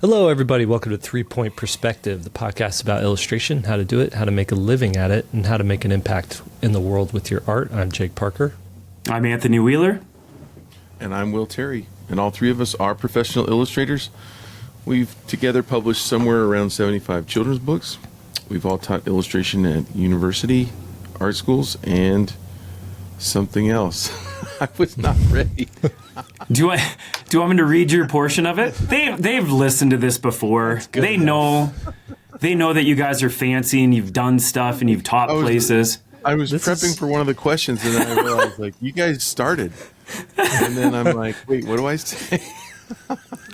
Hello, everybody. Welcome to 3 Point Perspective, the podcast about illustration, how to do it, how to make a living at it, and how to make an impact in the world with your art. I'm Jake Parker. I'm Anthony Wheeler. And I'm Will Terry. And all three of us are professional illustrators. We've together published somewhere around 75 children's books. We've all taught illustration at university, art schools, and something else. I was not ready. Do you want me to read your portion of it? They've listened to this before. They know that you guys are fancy and you've done stuff and you've taught places. I was prepping for one of the questions and then I realized, like, you guys started. And then I'm like, wait, what do I say?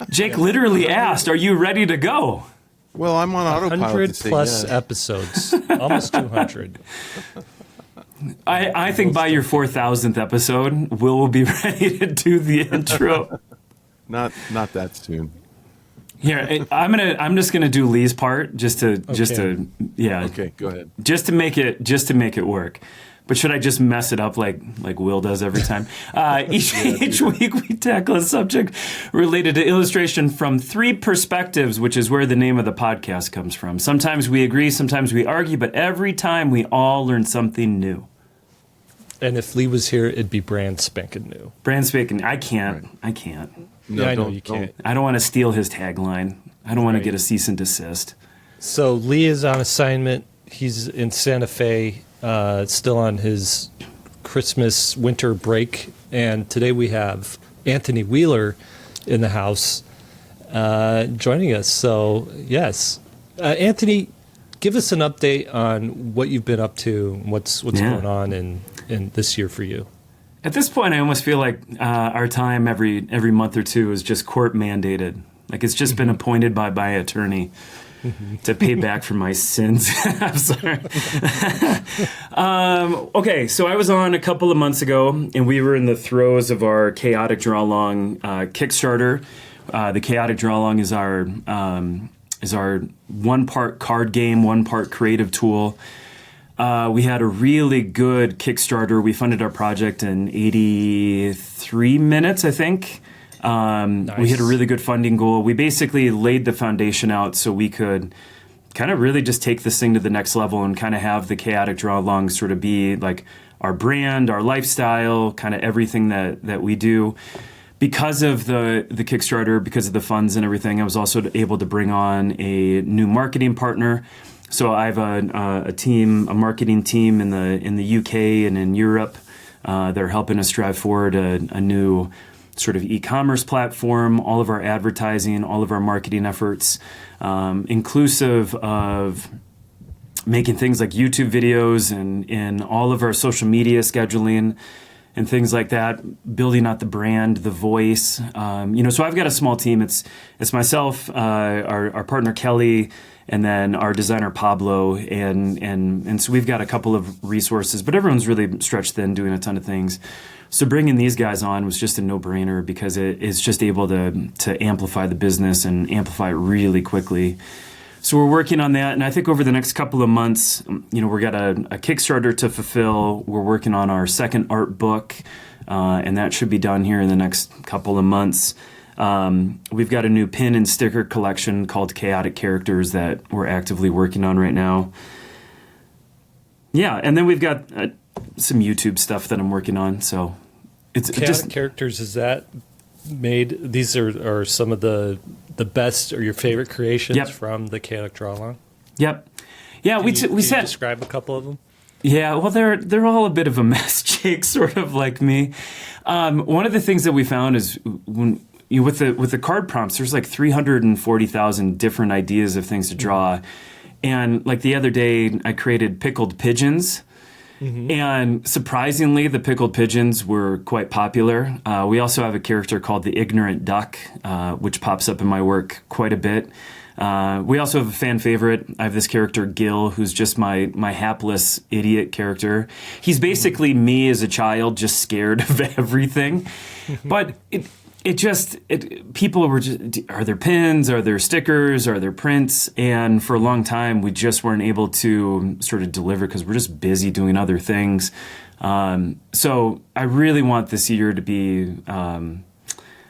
Jake literally asked, "Are you ready to go?" Well, I'm on autopilot. 100 to say plus yes. episodes, almost 200. I think by your 4,000th episode, Will be ready to do the intro. Not that soon. Here, I'm just gonna do Lee's part just to yeah. Okay, go ahead. Just to make it work. But should I just mess it up like Will does every time? Each week we tackle a subject related to illustration from three perspectives, which is where the name of the podcast comes from. Sometimes we agree, sometimes we argue, but every time we all learn something new. And if Lee was here, it'd be brand spanking new. Brand spanking. I can't. Right. I can't. No, yeah, I know you can't. I don't want to steal his tagline. I don't want to get a cease and desist. So Lee is on assignment. He's in Santa Fe, still on his Christmas winter break. And today we have Anthony Wheeler in the house joining us. So, yes. Anthony, give us an update on what you've been up to, what's going on in this year for you. At this point, I almost feel like our time every month or two is just court mandated. Like it's just been appointed by my attorney to pay back for my sins. I'm sorry. Okay, so I was on a couple of months ago, and we were in the throes of our Chaotic Draw Along Kickstarter. The Chaotic Draw Along is our one-part card game, one-part creative tool. We had a really good Kickstarter. We funded our project in 83 minutes, I think. Nice. We hit a really good funding goal. We basically laid the foundation out so we could kind of really just take this thing to the next level and kind of have the Chaotic Draw Along sort of be like our brand, our lifestyle, kind of everything that we do. Because of the Kickstarter, because of the funds and everything, I was also able to bring on a new marketing partner. So I have a marketing team in the UK and in Europe. They're helping us drive forward a new sort of e-commerce platform, all of our advertising, all of our marketing efforts, inclusive of making things like YouTube videos and all of our social media scheduling and things like that, building out the brand, the voice. So I've got a small team. It's myself, our partner Kelly, and then our designer Pablo, and so we've got a couple of resources, but everyone's really stretched thin doing a ton of things. So bringing these guys on was just a no-brainer because it is just able to amplify the business and amplify it really quickly. So we're working on that, and I think over the next couple of months, we've got a Kickstarter to fulfill. We're working on our second art book, and that should be done here in the next couple of months. We've got a new pin and sticker collection called Chaotic Characters that we're actively working on right now. Yeah, and then we've got some YouTube stuff that I'm working on. So it's Chaotic just Characters, is that made? These are some of the best or your favorite creations from the Chaotic Draw Along? Yep. Yeah, Can you describe a couple of them? Yeah, well, they're all a bit of a mess, Jake, sort of like me. One of the things that we found is when with the card prompts, there's like 340,000 different ideas of things to draw. And like the other day, I created pickled pigeons. Mm-hmm. And surprisingly, the pickled pigeons were quite popular. We also have a character called the Ignorant Duck, which pops up in my work quite a bit. We also have a fan favorite. I have this character, Gil, who's just my hapless idiot character. He's basically me as a child, just scared of everything. But people were just, are there pins, are there stickers, are there prints? And for a long time, we just weren't able to sort of deliver because we're just busy doing other things. So I really want this year to be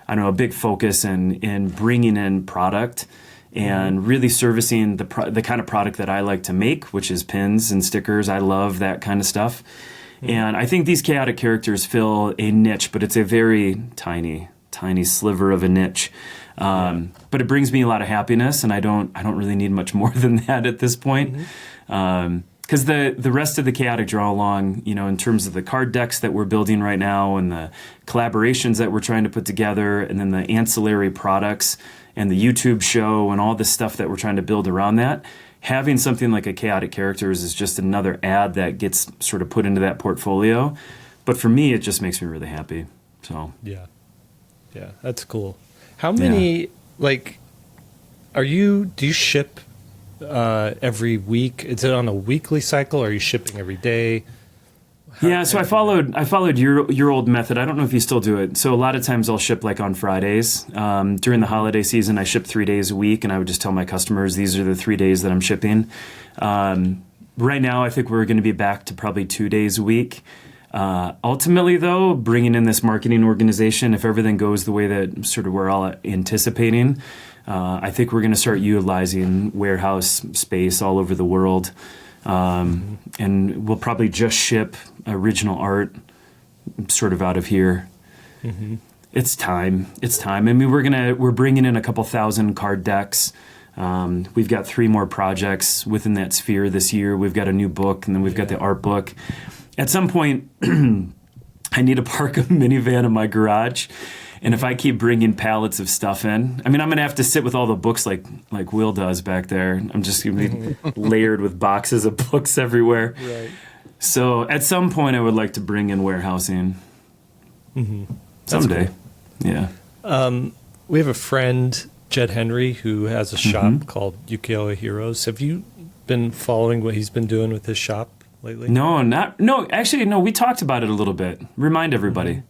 I don't know, a big focus in bringing in product and really servicing the kind of product that I like to make, which is pins and stickers. I love that kind of stuff. And I think these chaotic characters fill a niche, but it's a very tiny sliver of a niche. But it brings me a lot of happiness, and I don't really need much more than that at this point. Because the rest of the chaotic draw along, in terms of the card decks that we're building right now and the collaborations that we're trying to put together, and then the ancillary products and the YouTube show and all this stuff that we're trying to build around that, having something like a chaotic characters is just another ad that gets sort of put into that portfolio. But for me, it just makes me really happy. So yeah, that's cool. How many do you ship every week? Is it on a weekly cycle, or are you shipping every day? So I followed your old method. I don't know if you still do it. So a lot of times I'll ship like on Fridays. During the holiday season, I ship 3 days a week, and I would just tell my customers these are the 3 days that I'm shipping. Right now, I think we're going to be back to probably 2 days a week. Ultimately, though, bringing in this marketing organization, if everything goes the way that sort of we're all anticipating, I think we're going to start utilizing warehouse space all over the world. And we'll probably just ship original art sort of out of here. It's time. I mean, we're bringing in a couple thousand card decks. We've got 3 more projects within that sphere this year. We've got a new book, and then we've got the art book. At some point, I need to park a minivan in my garage. And if I keep bringing pallets of stuff in, I mean, I'm going to have to sit with all the books like Will does back there. I'm just going to be layered with boxes of books everywhere. Right. So at some point, I would like to bring in warehousing. Someday. Cool. Yeah. We have a friend, Jed Henry, who has a shop called Ukiyo-e Heroes. Have you been following what he's been doing with his shop lately? No, actually, we talked about it a little bit. Remind everybody.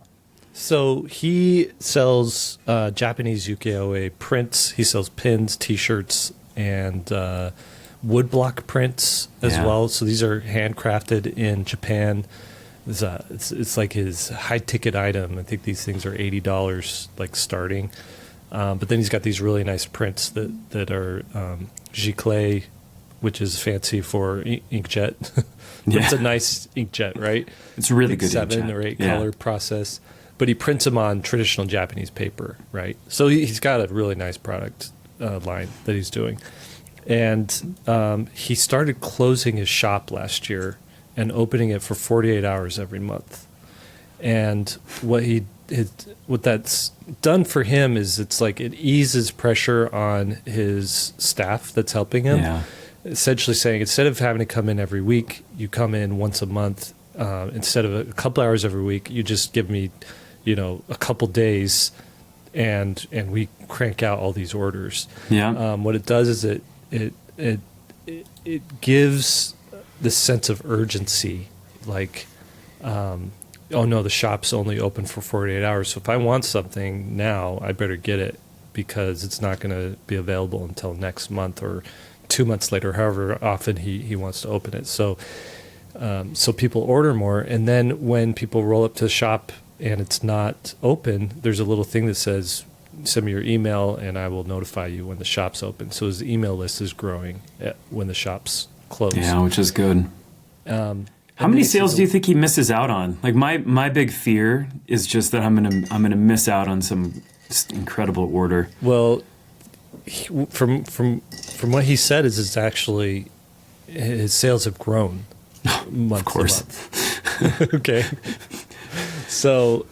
So he sells Japanese ukiyo-e prints. He sells pins, T-shirts, and woodblock prints as well. So these are handcrafted in Japan. It's like his high-ticket item. I think these things are $80, like starting. But then he's got these really nice prints that are giclée, which is fancy for inkjet. It's a nice inkjet, right? It's a really good 7 inkjet. or 8 color process. But he prints them on traditional Japanese paper, right? So he's got a really nice product line that he's doing. And he started closing his shop last year and opening it for 48 hours every month. And what that's done for him is it's like it eases pressure on his staff that's helping him. Yeah. Essentially saying, instead of having to come in every week, you come in once a month. Instead of a couple hours every week, you just give me a couple days, and we crank out all these orders. Yeah. What it does is it gives this sense of urgency, like, oh no, the shop's only open for 48 hours. So if I want something now, I better get it, because it's not going to be available until next month or 2 months later, however often he wants to open it. So people order more, and then when people roll up to the shop and it's not open, there's a little thing that says, send me your email and I will notify you when the shop's open. So his email list is growing when the shop's closed. Yeah, which is good. How many sales do you think he misses out on? Like my big fear is just that I'm gonna miss out on some incredible order. Well, from what he said, is it's actually his sales have grown. Month of course. to month. Okay. So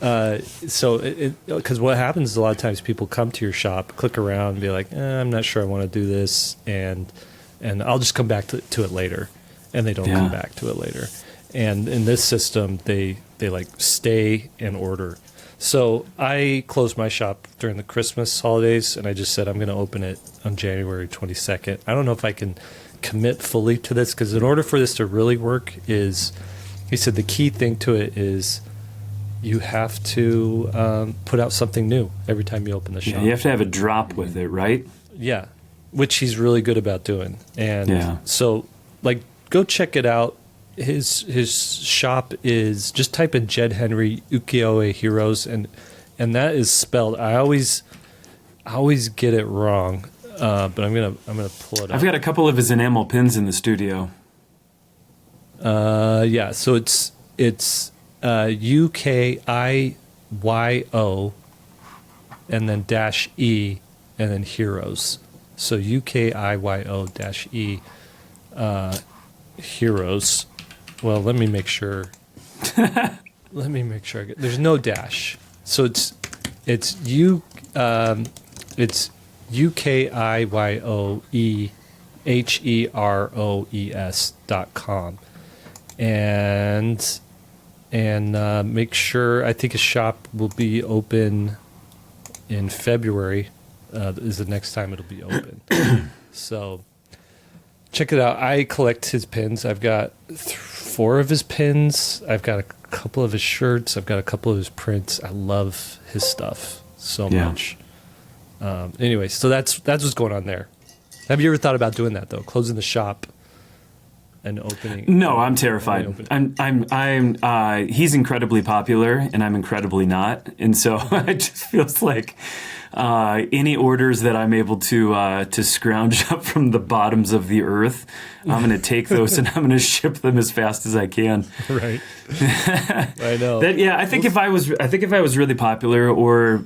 because what happens is a lot of times people come to your shop, click around, and be like, I'm not sure I want to do this, and I'll just come back to it later, and they don't come back to it later. And in this system, they like stay and order. So I closed my shop during the Christmas holidays, and I just said I'm going to open it on January 22nd. I don't know if I can commit fully to this, because in order for this to really work, is he said the key thing to it is you have to put out something new every time you open the shop. Yeah, you have to have a drop with it, right? Yeah, which he's really good about doing. And so, like, go check it out. His shop is, just type in Jed Henry Ukiyo-e Heroes, and and that is spelled. I always get it wrong, but I'm gonna pull it up. I've got a couple of his enamel pins in the studio. Yeah, so it's UKIYO and then -E and then heroes. So UKIYO-E heroes. Well, let me make sure. Let me make sure I get. There's no dash. So it's UKIYOEHEROES.com. And make sure, I think a shop will be open in February, is the next time it'll be open. So check it out. I collect his pins. I've got 4 of his pins. I've got a couple of his shirts. I've got a couple of his prints. I love his stuff so much. Anyway, so that's what's going on there. Have you ever thought about doing that though? Closing the shop and opening? No, I'm terrified. He's incredibly popular, and I'm incredibly not, and so it just feels like any orders that I'm able to scrounge up from the bottoms of the earth, I'm going to take those and I'm going to ship them as fast as I can. Right. I know. I think if I was really popular, or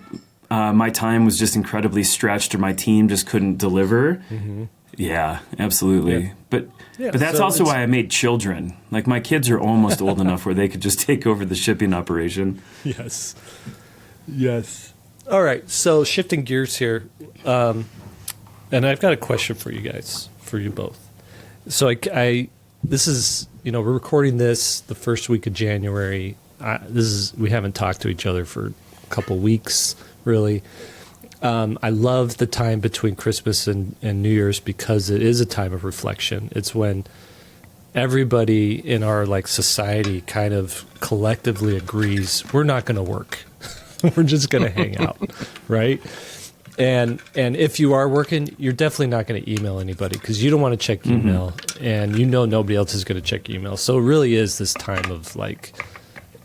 my time was just incredibly stretched, or my team just couldn't deliver. Mm-hmm. Yeah, absolutely. Yeah. But that's also why I made children. Like, my kids are almost old enough where they could just take over the shipping operation. Yes. All right, so shifting gears here, and I've got a question for you guys, for you both. So this is, we're recording this the first week of January. We haven't talked to each other for a couple weeks, really. I love the time between Christmas and New Year's because it is a time of reflection. It's when everybody in our society kind of collectively agrees we're not going to work. We're just going to hang out, right? And if you are working, you're definitely not going to email anybody because you don't want to check email, and nobody else is going to check email. So it really is this time of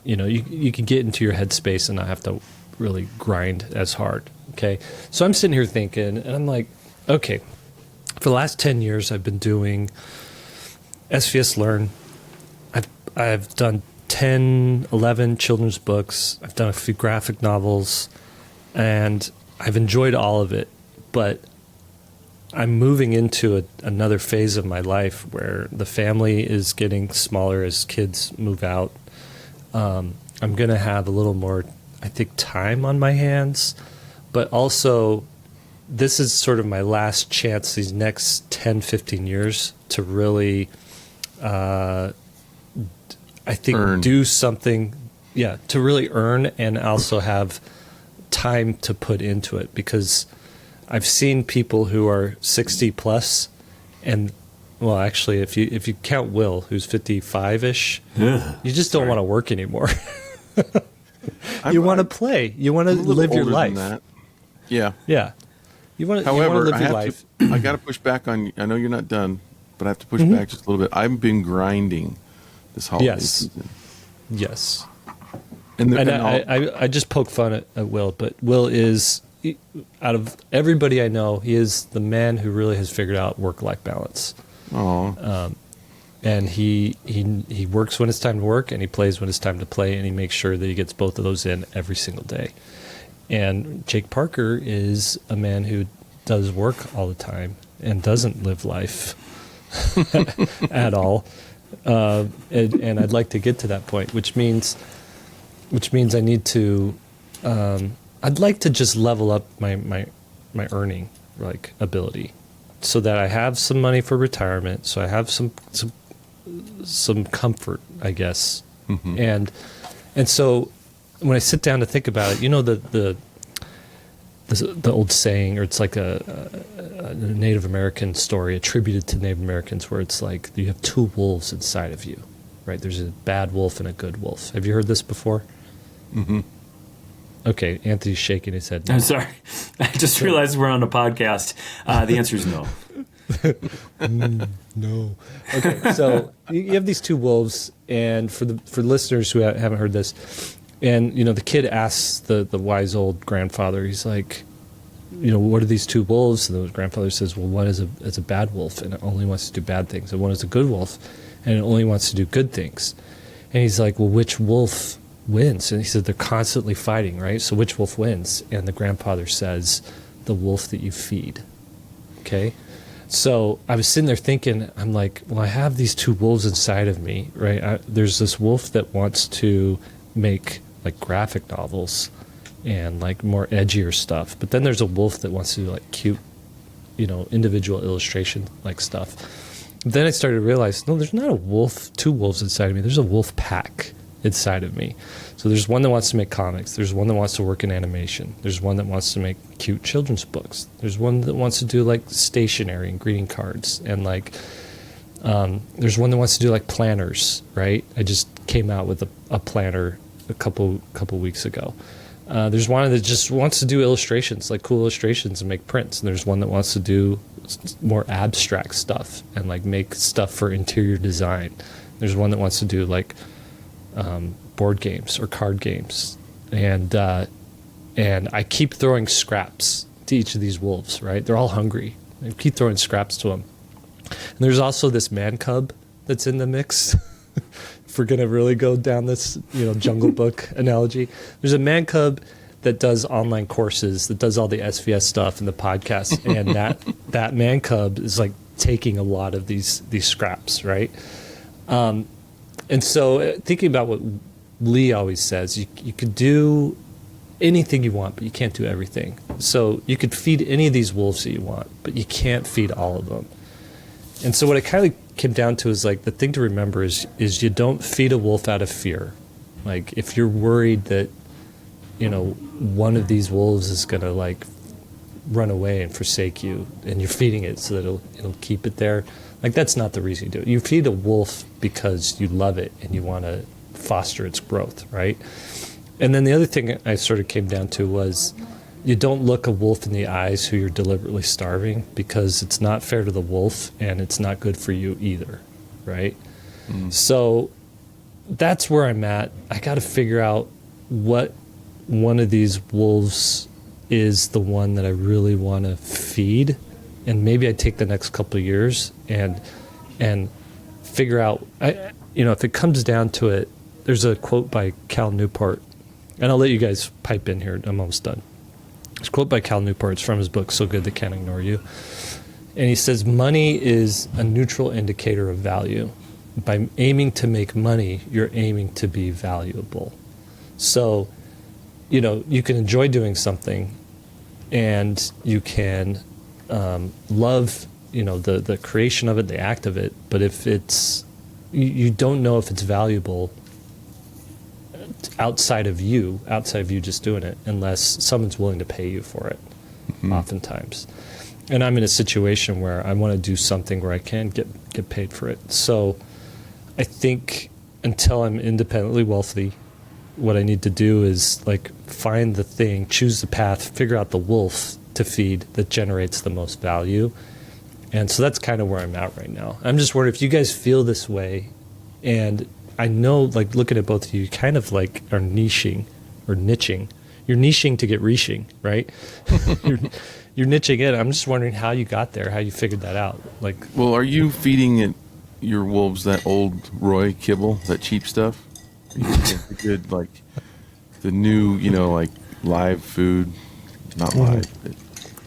you can get into your headspace and not have to really grind as hard. Okay, so I'm sitting here thinking, and I'm like, okay, for the last 10 years, I've been doing SVSLearn. I've done 10, 11 children's books. I've done a few graphic novels, and I've enjoyed all of it. But I'm moving into another phase of my life where the family is getting smaller as kids move out. I'm going to have a little more, I think, time on my hands. But also, this is sort of my last chance these next 10, 15 years to really, I think, do something, to really earn and also have time to put into it. Because I've seen people who are 60 plus, and, well, actually, if you count Will, who's 55-ish, you just don't want to work anymore. You want to play. You want to live your life. Yeah. You want to However, live your life. I got to push back on you. I know you're not done, but I have to push back just a little bit. I've been grinding this holiday season. Yes. And I just poke fun at Will, but Will is, out of everybody I know, he is the man who really has figured out work-life balance. And he works when it's time to work, and he plays when it's time to play, and he makes sure that he gets both of those in every single day. And Jake Parker is a man who does work all the time and doesn't live life at all. And I'd like to get to that point, which means I need to. I'd like to just level up my earning ability, so that I have some money for retirement, so I have some comfort, I guess. And so when I sit down to think about it, the old saying, or it's like a Native American story attributed to Native Americans, where it's like you have 2 wolves inside of you, right? There's a bad wolf and a good wolf. Have you heard this before? Mm-hmm. Okay, Anthony's shaking his head. I'm sorry. I just realized we're on a podcast. The answer is no. No. Okay, so you have these 2 wolves, and for listeners who haven't heard this, And, the kid asks the wise old grandfather, he's like, what are these two wolves? And the grandfather says, well, one is a bad wolf, and it only wants to do bad things. And one is a good wolf, and it only wants to do good things. And he's like, well, which wolf wins? And he said, they're constantly fighting, right? So which wolf wins? And the grandfather says, the wolf that you feed. Okay? So I was sitting there thinking, I'm like, well, I have these two wolves inside of me, right? There's this wolf that wants to make like graphic novels and like more edgier stuff. But then there's a wolf that wants to do like cute, individual illustration like stuff. Then I started to realize, no, there's not two wolves inside of me. There's a wolf pack inside of me. So there's one that wants to make comics. There's one that wants to work in animation. There's one that wants to make cute children's books. There's one that wants to do like stationery and greeting cards. And like, there's one that wants to do like planners, right? I just came out with a planner a couple weeks ago. There's one that just wants to do illustrations, like cool illustrations and make prints. And there's one that wants to do more abstract stuff and like make stuff for interior design. There's one that wants to do like board games or card games. And I keep throwing scraps to each of these wolves, right? They're all hungry. I keep throwing scraps to them. And there's also this man cub that's in the mix. If we're going to really go down this, Jungle Book analogy, there's a man cub that does online courses, that does all the SVS stuff and the podcast, and that man cub is like taking a lot of these scraps, right? And so thinking about what Lee always says, you could do anything you want, but you can't do everything. So you could feed any of these wolves that you want, but you can't feed all of them. And so what it kind of came down to is like the thing to remember is you don't feed a wolf out of fear. Like if you're worried that one of these wolves is gonna like run away and forsake you, and you're feeding it so that it'll keep it there, like that's not the reason you do it. You feed a wolf because you love it and you want to foster its growth, right? And then the other thing I sort of came down to was you don't look a wolf in the eyes who you're deliberately starving, because it's not fair to the wolf and it's not good for you either, right? So that's where I'm at. I got to figure out what one of these wolves is the one that I really want to feed, and maybe I take the next couple of years and figure out. If it comes down to it, there's a quote by Cal Newport, and I'll let you guys pipe in here. I'm almost done. It's a quote by Cal Newport. It's from his book, So Good They Can't Ignore You. And he says, money is a neutral indicator of value. By aiming to make money, you're aiming to be valuable. So, you can enjoy doing something and you can love, the creation of it, the act of it. But if it's, you don't know if it's valuable outside of you just doing it, unless someone's willing to pay you for it, oftentimes. And I'm in a situation where I want to do something where I can get paid for it. So I think until I'm independently wealthy, what I need to do is like find the thing, choose the path, figure out the wolf to feed that generates the most value. And so that's kind of where I'm at right now. I'm just wondering if you guys feel this way. And I know, like, looking at both of you, kind of like are niching or niching. You're niching to get reaching, right? you're niching in. I'm just wondering how you got there, how you figured that out. Like, Well, are you feeding your wolves that old Roy kibble, that cheap stuff? Are you getting the good, like, the new, like live food, not live, but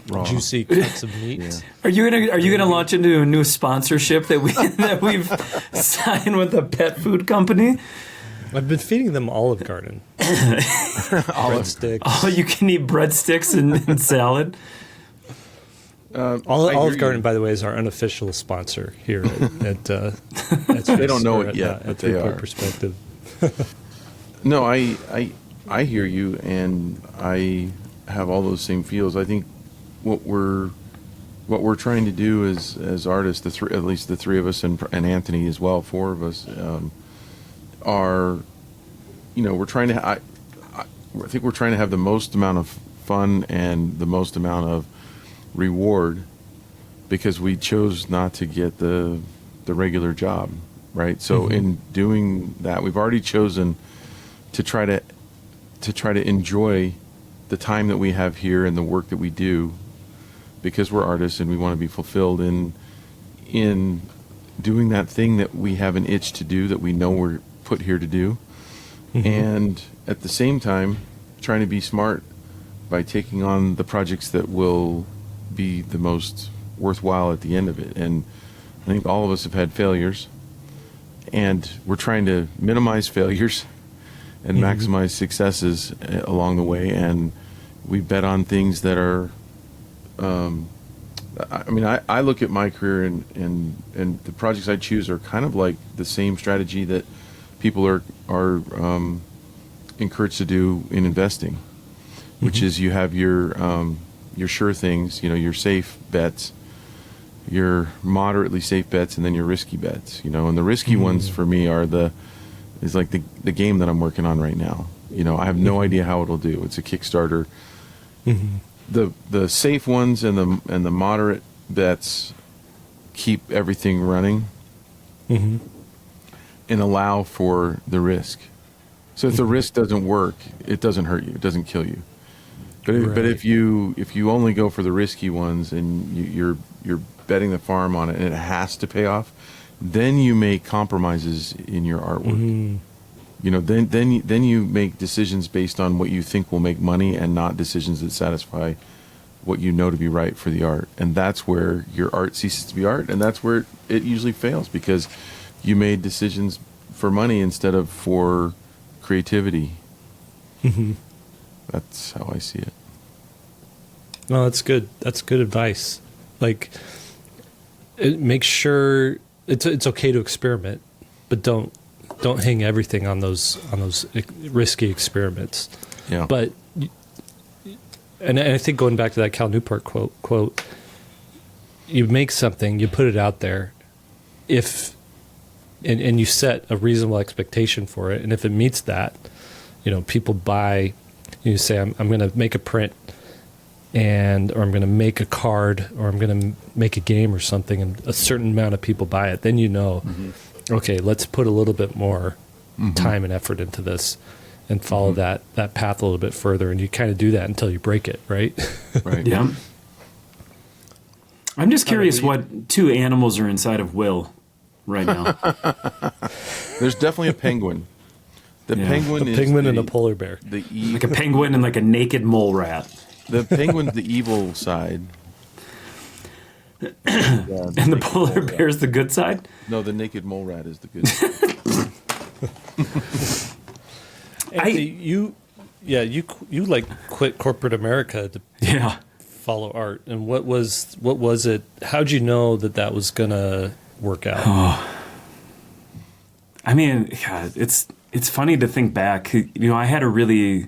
raw, juicy cuts of meat? Yeah. Are you gonna launch into a new sponsorship that we've signed with a pet food company? I've been feeding them Olive Garden. Breadsticks. Oh, you can eat breadsticks and salad. Olive Garden, by the way, is our unofficial sponsor here at They don't know it yet, but at they Three-Point are. Perspective. No, I hear you, and I have all those same feels. I think what we're trying to do as artists, at least the three of us, and Anthony as well, four of us, are, we're trying to. I think we're trying to have the most amount of fun and the most amount of reward, because we chose not to get the regular job, right? So in doing that, we've already chosen to try to to try to enjoy the time that we have here and the work that we do, because we're artists and we want to be fulfilled in doing that thing that we have an itch to do, that we know we're put here to do. And at the same time, trying to be smart by taking on the projects that will be the most worthwhile at the end of it. And I think all of us have had failures, and we're trying to minimize failures and maximize successes along the way. And we bet on things that are, I look at my career and the projects I choose are kind of like the same strategy that people are encouraged to do in investing, which is you have your sure things, your safe bets, your moderately safe bets, and then your risky bets, and the risky ones for me is like the game that I'm working on right now. I have no idea how it'll do. It's a Kickstarter. The safe ones and the moderate bets keep everything running and allow for the risk. So if the risk doesn't work, it doesn't hurt you. It doesn't kill you. But if you only go for the risky ones and you're betting the farm on it and it has to pay off, then you make compromises in your artwork. Then you make decisions based on what you think will make money and not decisions that satisfy what you know to be right for the art. And that's where your art ceases to be art, and that's where it usually fails, because you made decisions for money instead of for creativity. That's how I see it. No, that's good. That's good advice. Like, make sure it's okay to experiment, but don't hang everything on those risky experiments. Yeah. But and I think going back to that Cal Newport quote, you make something, you put it out there, and you set a reasonable expectation for it, and if it meets that, people buy. You say, I'm going to make a print, or I'm going to make a card, or I'm going to make a game or something, and a certain amount of people buy it. Then okay, let's put a little bit more time and effort into this, and follow that path a little bit further. And you kind of do that until you break it, right? Right. Yeah. I'm just curious what two animals are inside of Will right now. There's definitely a penguin. The penguin is and a polar bear. Like a penguin and like a naked mole rat. The penguin's the evil side. And the polar bear's the good side? No, the naked mole rat is the good side. You like quit corporate America to follow art. And what was it? How'd you know that was gonna work out? I mean, God, it's funny to think back. I had a really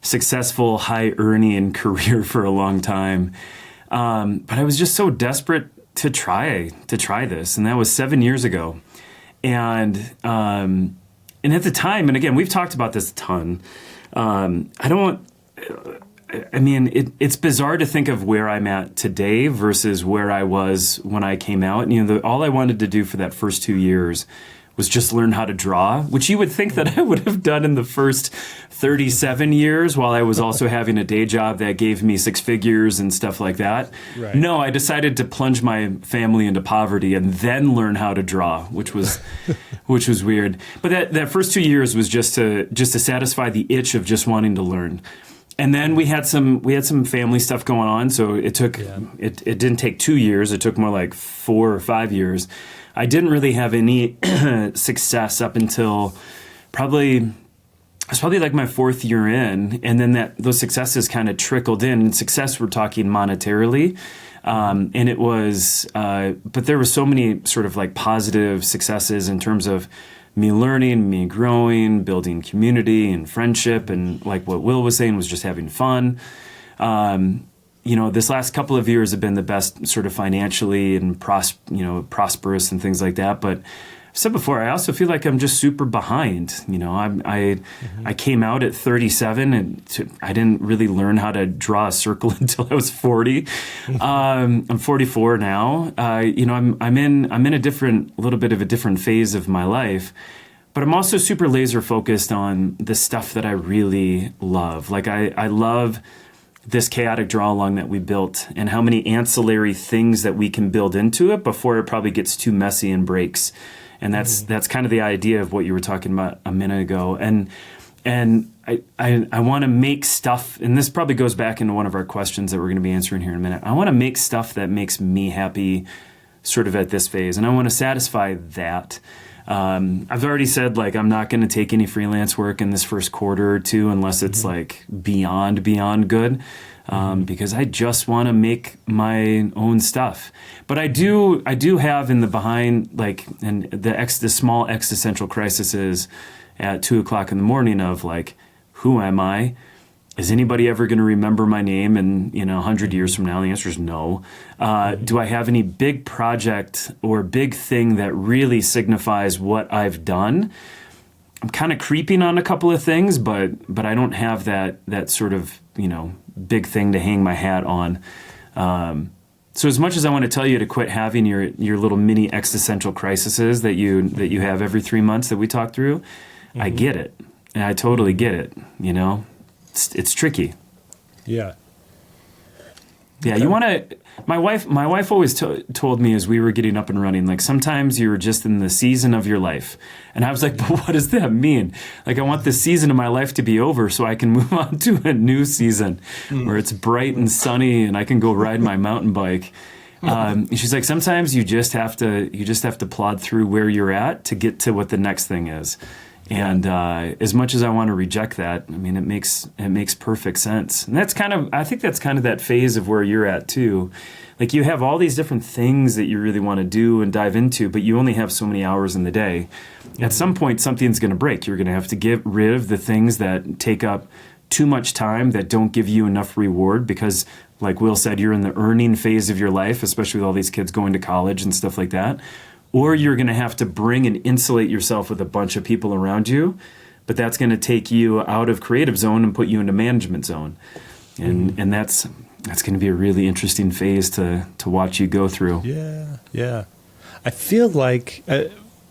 successful, high-earning career for a long time, but I was just so desperate to try this, and that was 7 years ago. And at the time, and again, we've talked about this a ton. It's bizarre to think of where I'm at today versus where I was when I came out. All I wanted to do for that first 2 years was just learn how to draw, which you would think that I would have done in the first 37 years while I was also having a day job that gave me six figures and stuff like that. Right. No, I decided to plunge my family into poverty and then learn how to draw, which was weird. But that first 2 years was just to satisfy the itch of just wanting to learn. And then we had some family stuff going on, so it took it didn't take 2 years, it took more like 4 or 5 years. I didn't really have any success up until it was probably like my 4th year in, and then those successes kind of trickled in. And success, we're talking monetarily, and it was, but there were so many sort of like positive successes in terms of me learning, me growing, building community and friendship, and like what Will was saying was just having fun. This last couple of years have been the best sort of financially and prosperous and things like that. But I've said before, I also feel like I'm just super behind. I came out at 37 and I didn't really learn how to draw a circle until I was 40. I'm 44 now. I'm in a little bit of a different phase of my life. but I'm also super laser focused on the stuff that I really love. Like I love this chaotic draw along that we built and how many ancillary things that we can build into it before it probably gets too messy and breaks. And that's kind of the idea of what you were talking about a minute ago. And I want to make stuff, and this probably goes back into one of our questions that we're going to be answering here in a minute. I want to make stuff that makes me happy sort of at this phase, and I want to satisfy that. I've already said, like, I'm not going to take any freelance work in this first quarter or two unless it's like beyond good, because I just want to make my own stuff. But I do have in the behind, like, and the small existential crises at 2:00 in the morning of like, who am I? Is anybody ever going to remember my name in 100 years from now? The answer is no. Do I have any big project or big thing that really signifies what I've done? I'm kind of creeping on a couple of things, but I don't have that sort of big thing to hang my hat on. So as much as I want to tell you to quit having your little mini existential crises that you have every 3 months that we talk through, I get it, and I totally get it. It's tricky. Yeah. Yeah, you want to. My wife always told me as we were getting up and running, like, sometimes you're just in the season of your life, and I was like, but what does that mean? Like, I want this season of my life to be over so I can move on to a new season where it's bright and sunny and I can go ride my mountain bike. She's like, sometimes you just have to plod through where you're at to get to what the next thing is. And as much as I want to reject that, I mean, it makes perfect sense. And I think that's kind of that phase of where you're at too. Like, you have all these different things that you really want to do and dive into, but you only have so many hours in the day. At some point, something's going to break. You're going to have to get rid of the things that take up too much time, that don't give you enough reward, because, like Will said, you're in the earning phase of your life, especially with all these kids going to college and stuff like that. Or you're going to have to bring and insulate yourself with a bunch of people around you, but that's going to take you out of creative zone and put you into management zone. And that's going to be a really interesting phase to watch you go through. Yeah. I feel like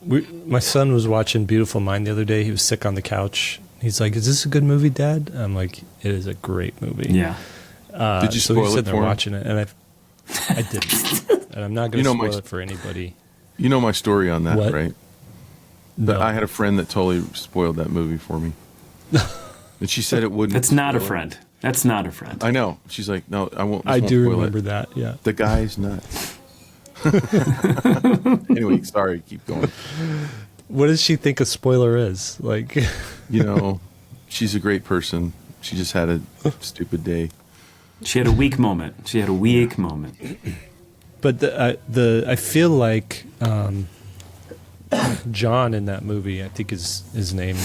my son was watching Beautiful Mind the other day. He was sick on the couch. He's like, "Is this a good movie, Dad?" I'm like, "It is a great movie." Yeah. Did you spoil so he's it sitting for there him? watching it, and I didn't. And I'm not going to spoil it for anybody. You know my story on that, What? right? No. I had a friend that totally spoiled that movie for me. And she said it wouldn't. That's not a spoil it. friend. That's not a friend. I know. She's like, "No, I won't." I do spoil remember it. that, yeah. The guy's nuts. Anyway, sorry. Keep going. What does she think a spoiler is? Like, She's a great person. She just had a stupid day. She had a weak moment. but I feel like John in that movie, I think his name,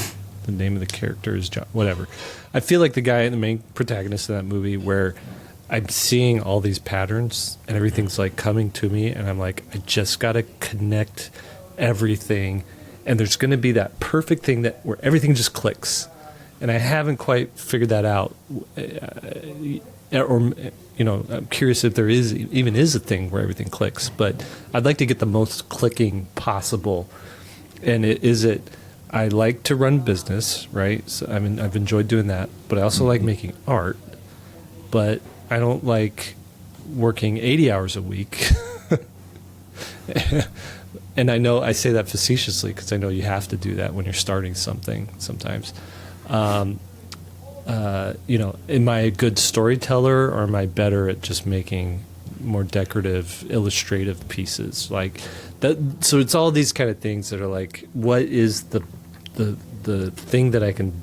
the name of the character is John, whatever. I feel like the guy, the main protagonist of that movie, where I'm seeing all these patterns and everything's like coming to me, and I'm like, I just got to connect everything, and there's going to be that perfect thing where everything just clicks, and I haven't quite figured that out. Or I'm curious if there is a thing where everything clicks, but I'd like to get the most clicking possible. And I like to run business, right? So I've enjoyed doing that, but I also like making art, but I don't like working 80 hours a week. And I know I say that facetiously because I know you have to do that when you're starting something sometimes. Am I a good storyteller, or am I better at just making more decorative, illustrative pieces like that? So it's all these kind of things that are like, what is the thing that I can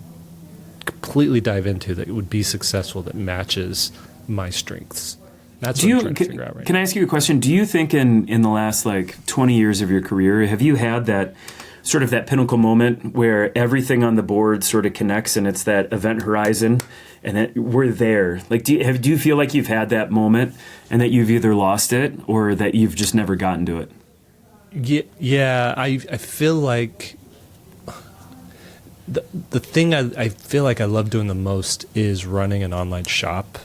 completely dive into that would be successful, that matches my strengths? That's what I'm trying to figure out right Can now. I ask you a question? Do you think in the last 20 years of your career, have you had that sort of that pinnacle moment where everything on the board sort of connects and it's that event horizon and that we're there? Like, do you feel like you've had that moment and that you've either lost it or that you've just never gotten to it? Yeah, I feel like the thing I feel like I love doing the most is running an online shop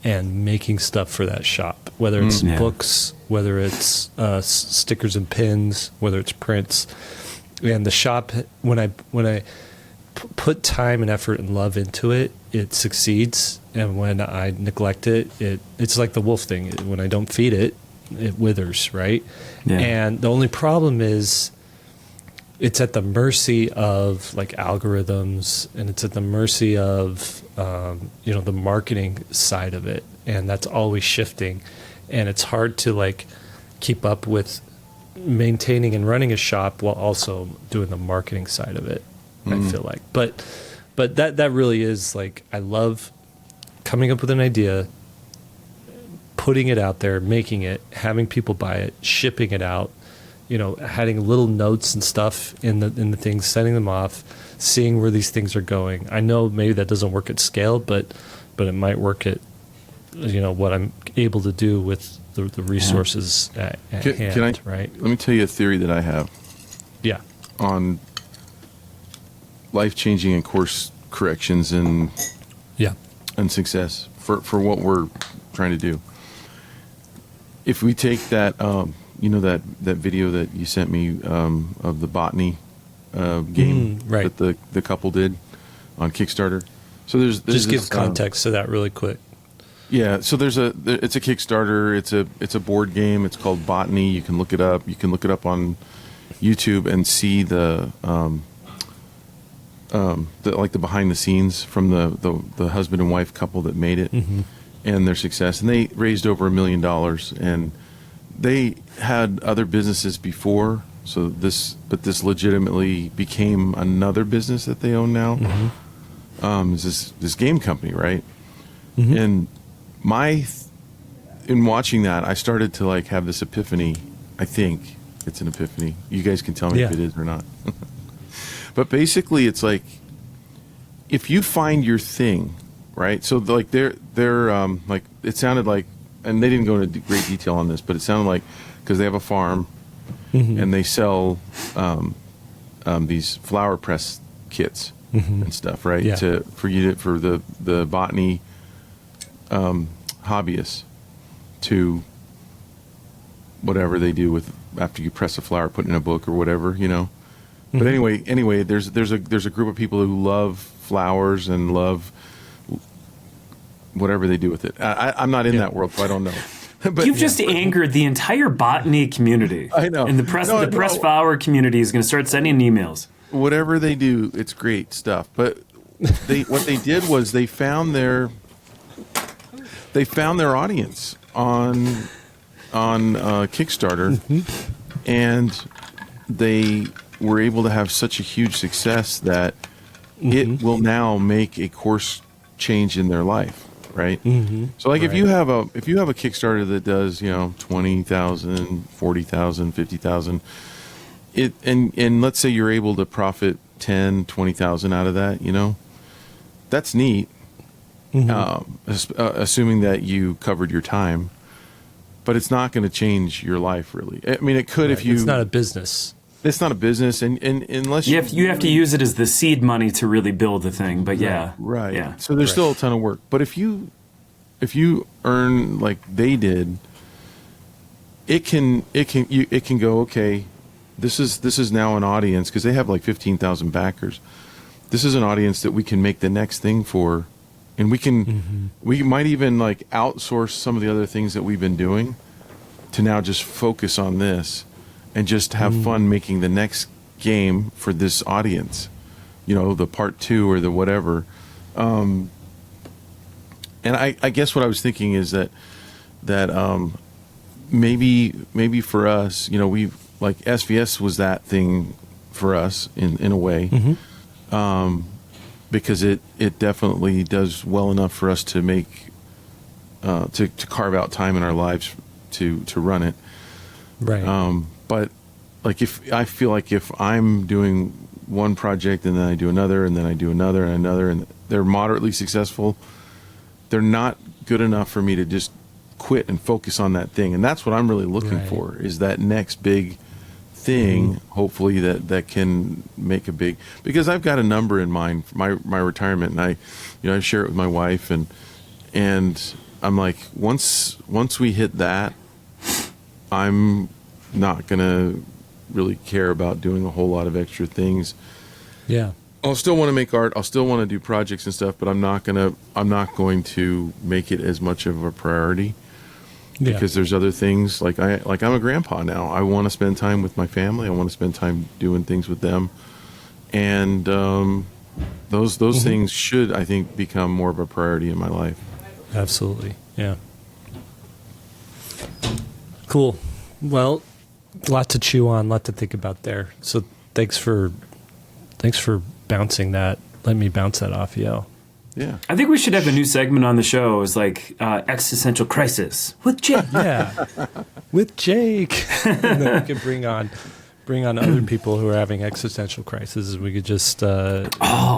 and making stuff for that shop, whether it's books, whether it's stickers and pins, whether it's prints. and the shop, when I put time and effort and love into it, it succeeds. And when I neglect it, it's like the wolf thing. When I don't feed it, it withers, right? Yeah. And the only problem is it's at the mercy of like algorithms, and it's at the mercy of the marketing side of it, and that's always shifting, and it's hard to like keep up with maintaining and running a shop while also doing the marketing side of it. I feel like, but that really is like, I love coming up with an idea, putting it out there, making it, having people buy it, shipping it out, having little notes and stuff in the things, sending them off, seeing where these things are going. I know maybe that doesn't work at scale, but it might work at what I'm able to do with the resources at hand. Right? Let me tell you a theory that I have. Yeah. On life-changing and course corrections and success for what we're trying to do. If we take that, that video that you sent me of the botany game right. that the couple did on Kickstarter. So there's just give context to that really quick. Yeah, so it's a Kickstarter. It's a board game. It's called Botany. You can look it up. You can look it up on YouTube and see the behind the scenes from the husband and wife couple that made it and their success. And they raised over $1 million, and they had other businesses before. So this legitimately became another business that they own now. It's this game company, right? And in watching that, I started to like have this epiphany. I think it's an epiphany. You guys can tell me if it is or not. But basically, it's like, if you find your thing, right? So like they're like, it sounded like, and they didn't go into great detail on this, but it sounded like, because they have a farm and they sell these flower press kits and stuff, right? Yeah. For the botany hobbyists to whatever they do with after you press a flower, put it in a book or whatever, But anyway, there's a group of people who love flowers and love whatever they do with it. I'm not in that world, so I don't know. But you've just angered the entire botany community. I know. And the press flower community is going to start sending emails. Whatever they do, it's great stuff. But what they did was they found their audience on Kickstarter, and they were able to have such a huge success that it will now make a course change in their life, right? So like, if you have a Kickstarter that does 20,000, 40,000, 50,000, and let's say you're able to profit 10, 20,000 out of that, that's neat. Assuming that you covered your time, but it's not going to change your life really. I mean, it could if you. It's not a business. It's not a business, and unless you have to use it as the seed money to really build the thing. But right. Yeah. So there's still a ton of work. But if you earn like they did, it can go, okay. This is now an audience, because they have like 15,000 backers. This is an audience that we can make the next thing for, and we might even like outsource some of the other things that we've been doing to now just focus on this. And just have fun making the next game for this audience, the part 2 or the whatever. And I guess what I was thinking is that maybe for us, we like SVS was that thing for us in a way, because it definitely does well enough for us to make to carve out time in our lives to run it. Right. But like, if I feel like if I'm doing one project and then I do another and then I do another and another, and they're moderately successful, they're not good enough for me to just quit and focus on that thing. And that's what I'm really looking for, is that next big thing, hopefully that can make a big, because I've got a number in mind for my retirement, and I share it with my wife, and I'm like, once we hit that, I'm not gonna really care about doing a whole lot of extra things. Yeah. I'll still want to make art. I'll still want to do projects and stuff, but I'm not going to make it as much of a priority because there's other things I'm a grandpa now. I want to spend time with my family. I want to spend time doing things with them. And those things should, I think, become more of a priority in my life. Absolutely. Yeah. Cool. Well, a lot to chew on, a lot to think about there. So thanks for bouncing that. Let me bounce that off you. Yeah. I think we should have a new segment on the show. It's like existential crisis with Jake. Yeah. With Jake. And then we could bring on other people who are having existential crises. We could just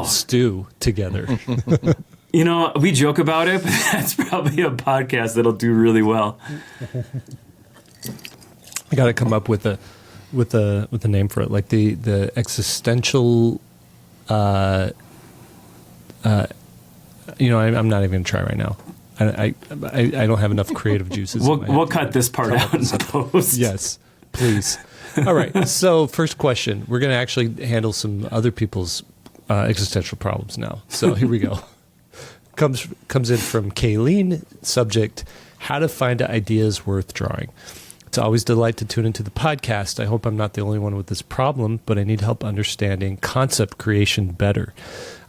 stew together. You know, we joke about it, but that's probably a podcast that'll do really well. I got to come up with a name for it, like the existential. I'm not even gonna try right now. I don't have enough creative juices. We'll cut this part out in post. Yes, please. All right. So first question, we're gonna actually handle some other people's existential problems now. So here we go. Comes in from Kayleen. Subject: how to find ideas worth drawing. It's always a delight to tune into the podcast. I hope I'm not the only one with this problem, but I need help understanding concept creation better.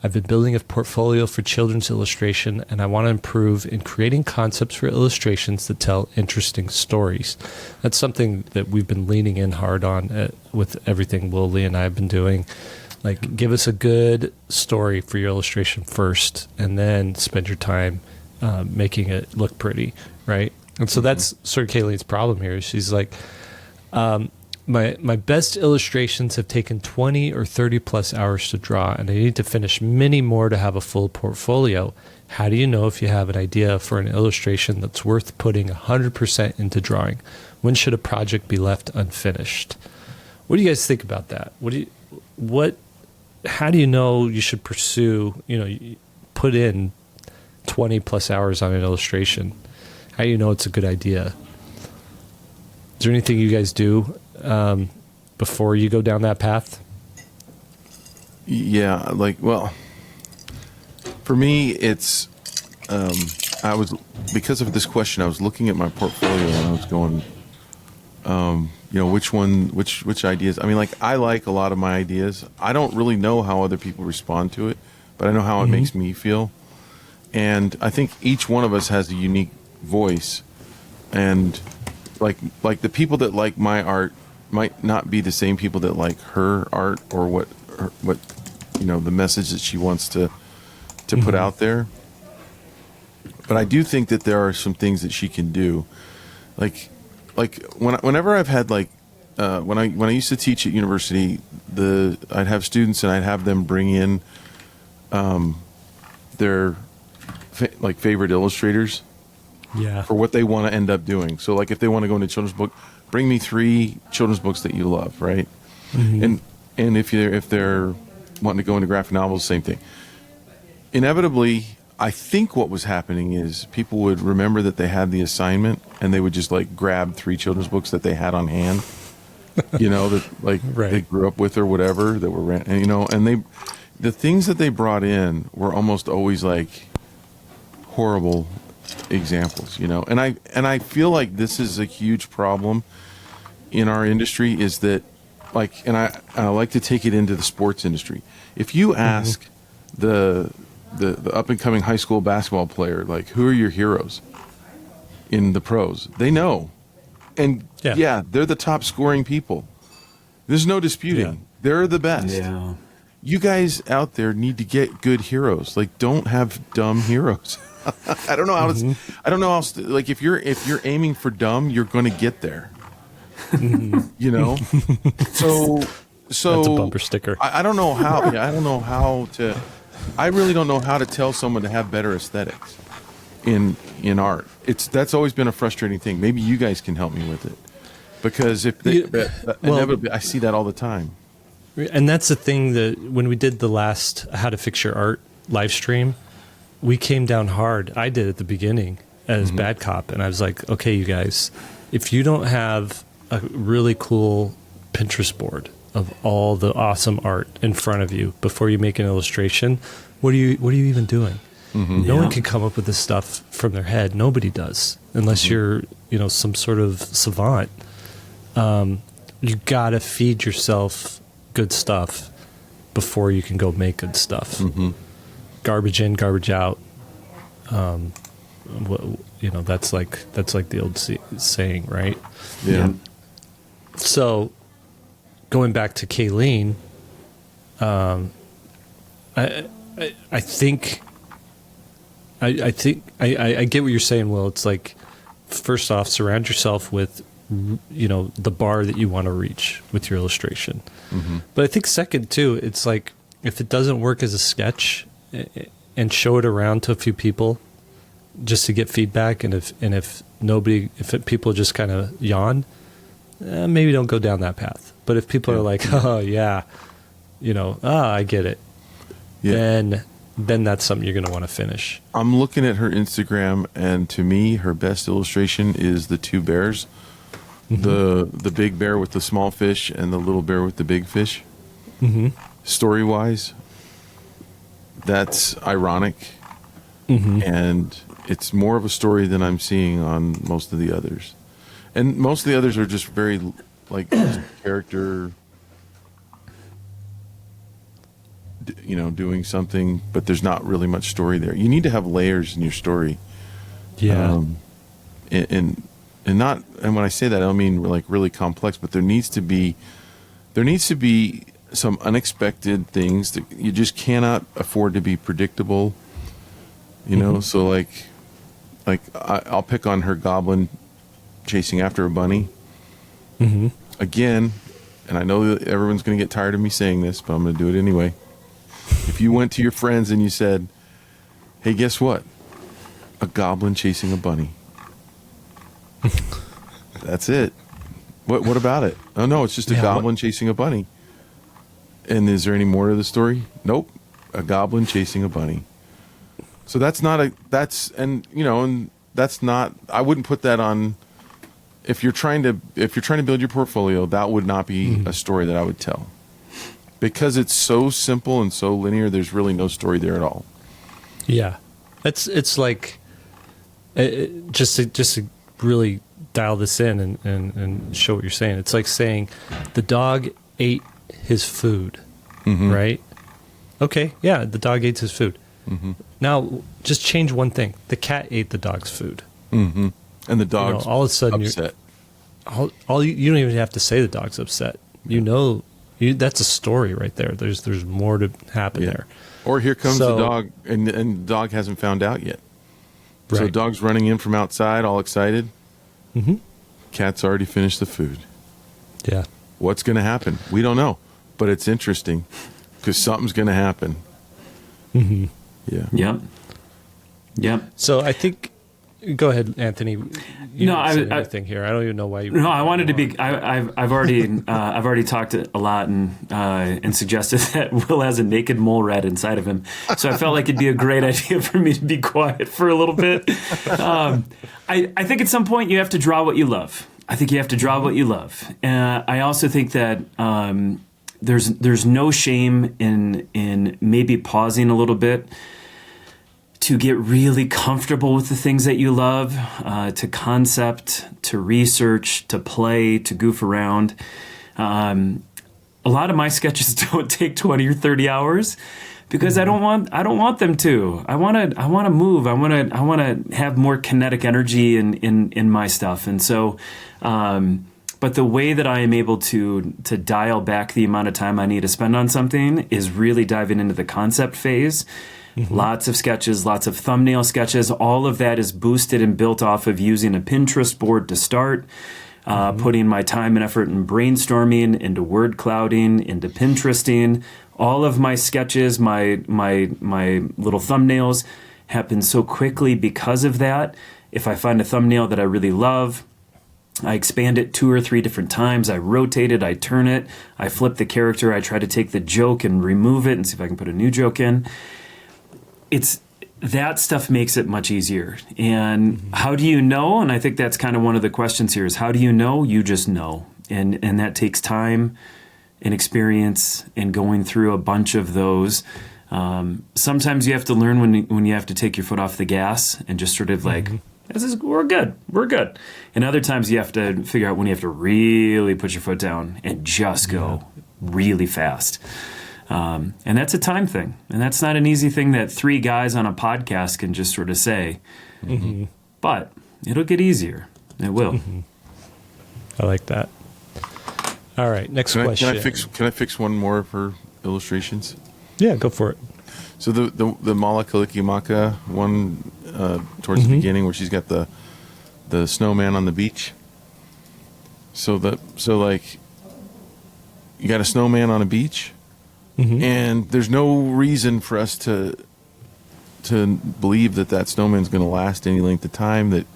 I've been building a portfolio for children's illustration, and I want to improve in creating concepts for illustrations that tell interesting stories. That's something that we've been leaning in hard on with everything Lee and I have been doing. Like, give us a good story for your illustration first, and then spend your time making it look pretty, right? And so that's sort of Kayleen's problem here. She's like, my best illustrations have taken 20 or 30 plus hours to draw, and I need to finish many more to have a full portfolio. How do you know if you have an idea for an illustration that's worth putting 100% into drawing? When should a project be left unfinished? What do you guys think about that? How do you know you should pursue, put in 20 plus hours on an illustration? How do you know it's a good idea? Is there anything you guys do before you go down that path? Yeah, for me, it's because of this question, I was looking at my portfolio and I was going, which ideas? I mean, I like a lot of my ideas. I don't really know how other people respond to it, but I know how it makes me feel. And I think each one of us has a unique voice, and like the people that like my art might not be the same people that like her art or what the message that she wants to put out there. But I do think that there are some things that she can do, whenever I've had when I used to teach at university, I'd have students and I'd have them bring in their favorite illustrators. Yeah. For what they want to end up doing. So if they want to go into children's book, bring me 3 children's books that you love, right? And if they're wanting to go into graphic novels, same thing. Inevitably, I think what was happening is people would remember that they had the assignment and they would just grab 3 children's books that they had on hand, Right. they grew up with or whatever that were, and the things that they brought in were almost always horrible examples, and I feel like this is a huge problem in our industry, is that and I like to take it into the sports industry. If you ask the up and coming high school basketball player, who are your heroes in the pros, they know, and they're the top scoring people. There's no disputing they're the best. Yeah. You guys out there need to get good heroes. Don't have dumb heroes. I don't know how to. I don't know how. If you're aiming for dumb, you're going to get there. So that's a bumper sticker. I don't know how. I don't know how to. I really don't know how to tell someone to have better aesthetics in art. That's always been a frustrating thing. Maybe you guys can help me with it, because inevitably I see that all the time. And that's the thing that when we did the last How to Fix Your Art live stream, we came down hard. I did at the beginning as bad cop, and I was like, okay, you guys, if you don't have a really cool Pinterest board of all the awesome art in front of you before you make an illustration, what are you even doing? No one can come up with this stuff from their head. Nobody does, unless you're, some sort of savant. You gotta feed yourself good stuff before you can go make good stuff. Garbage in, garbage out. That's like the old saying, right? Yeah. So, going back to Kayleen, I think I get what you're saying, Will. It's like, first off, surround yourself with, the bar that you want to reach with your illustration. But I think second too, it's like, if it doesn't work as a sketch, and show it around to a few people just to get feedback. And if people just kind of yawn, maybe don't go down that path. But if people are like, oh yeah, I get it. Yeah. Then that's something you're going to want to finish. I'm looking at her Instagram, and to me, her best illustration is the two bears. The big bear with the small fish and the little bear with the big fish. Story-wise, that's ironic, and it's more of a story than I'm seeing on most of the others. And most of the others are just very, like, character, doing something, but there's not really much story there. You need to have layers in your story. Yeah. And when I say that, I don't mean like really complex, but there needs to be some unexpected things that you just cannot afford to be predictable. So like I'll pick on her goblin chasing after a bunny. Again, and I know that everyone's going to get tired of me saying this, but I'm going to do it anyway. If you went to your friends and you said, hey, guess what? A goblin chasing a bunny. That's it. What about it? Oh, no, it's just a goblin chasing a bunny. And is there any more to the story? Nope. A goblin chasing a bunny. So that's not, I wouldn't put that on, if you're trying to build your portfolio, that would not be a story that I would tell. Because it's so simple and so linear, there's really no story there at all. Yeah. It's like, just to really dial this in and show what you're saying. It's like saying the dog ate his food, right? Okay, yeah, the dog ate his food. Now, just change one thing. The cat ate the dog's food. And the dog's all of a sudden upset. You don't even have to say the dog's upset. That's a story right there. There's more to happen there. Or here comes the dog, and the dog hasn't found out yet. Right. So the dog's running in from outside, all excited. Cat's already finished the food. Yeah. What's going to happen? We don't know, but it's interesting because something's going to happen. Yeah. Yep. So I think, go ahead, Anthony. I anything here. I don't even know why you. No, I wanted to be. I've already talked a lot and suggested that Will has a naked mole rat inside of him. So I felt like it'd be a great idea for me to be quiet for a little bit. I think at some point you have to draw what you love. I think you have to draw what you love. I also think that there's no shame in maybe pausing a little bit to get really comfortable with the things that you love, to concept, to research, to play, to goof around. A lot of my sketches don't take 20 or 30 hours because I don't want them to. I want to move. I want to have more kinetic energy in my stuff. And so, but the way that I am able to dial back the amount of time I need to spend on something is really diving into the concept phase. Lots of sketches, lots of thumbnail sketches. All of that is boosted and built off of using a Pinterest board to start, putting my time and effort in brainstorming, into word clouding, into Pinteresting. All of my sketches, my little thumbnails happen so quickly because of that. If I find a thumbnail that I really love, I expand it 2 or 3 different times. I rotate it, I turn it, I flip the character, I try to take the joke and remove it and see if I can put a new joke in. It's that stuff makes it much easier. And how do you know? And I think that's kind of one of the questions here is how do you know? You just know. and that takes time and experience and going through a bunch of those. Sometimes you have to learn when you have to take your foot off the gas and just sort of like, we're good. And other times you have to figure out when you have to really put your foot down and just go really fast. And that's a time thing. And that's not an easy thing that 3 guys on a podcast can just sort of say. But it'll get easier. It will. I like that. All right, next question. Can I fix one more for illustrations? Yeah, go for it. So the Mala Kalikimaka one towards the beginning where she's got the snowman on the beach. So like you got a snowman on a beach, and there's no reason for us to believe that snowman's going to last any length of time, that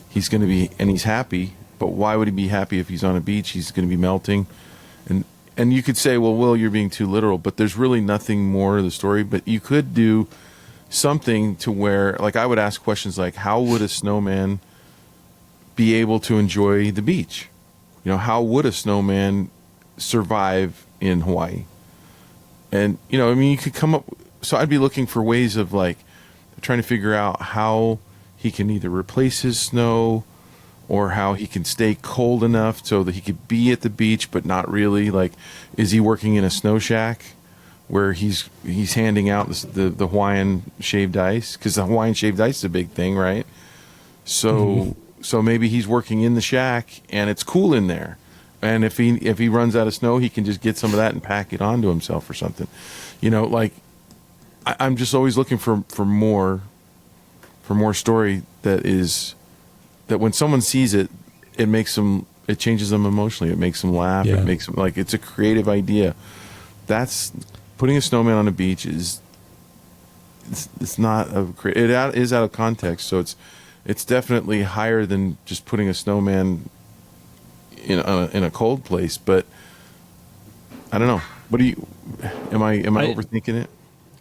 he's going to be, and he's happy. But why would he be happy if he's on a beach? He's going to be melting. And you could say, well, Will, you're being too literal, but there's really nothing more to the story. But you could do something to where, like, I would ask questions like, how would a snowman be able to enjoy the beach? You know, how would a snowman survive in Hawaii? And, you know, I mean, you could come up, so I'd be looking for ways of, like, trying to figure out how he can either replace his snow, or how he can stay cold enough so that he could be at the beach but not really. Like, is he working in a snow shack where he's handing out the Hawaiian shaved ice? Because the Hawaiian shaved ice is a big thing, right? So maybe he's working in the shack and it's cool in there. And if he runs out of snow, he can just get some of that and pack it onto himself or something. You know, like, I'm just always looking for more story that when someone sees it, it changes them emotionally. It makes them laugh. Yeah. It makes them, like, it's a creative idea. That's putting a snowman on a beach it's not it is out of context. So it's definitely higher than just putting a snowman in a cold place. But I don't know. Am I overthinking it?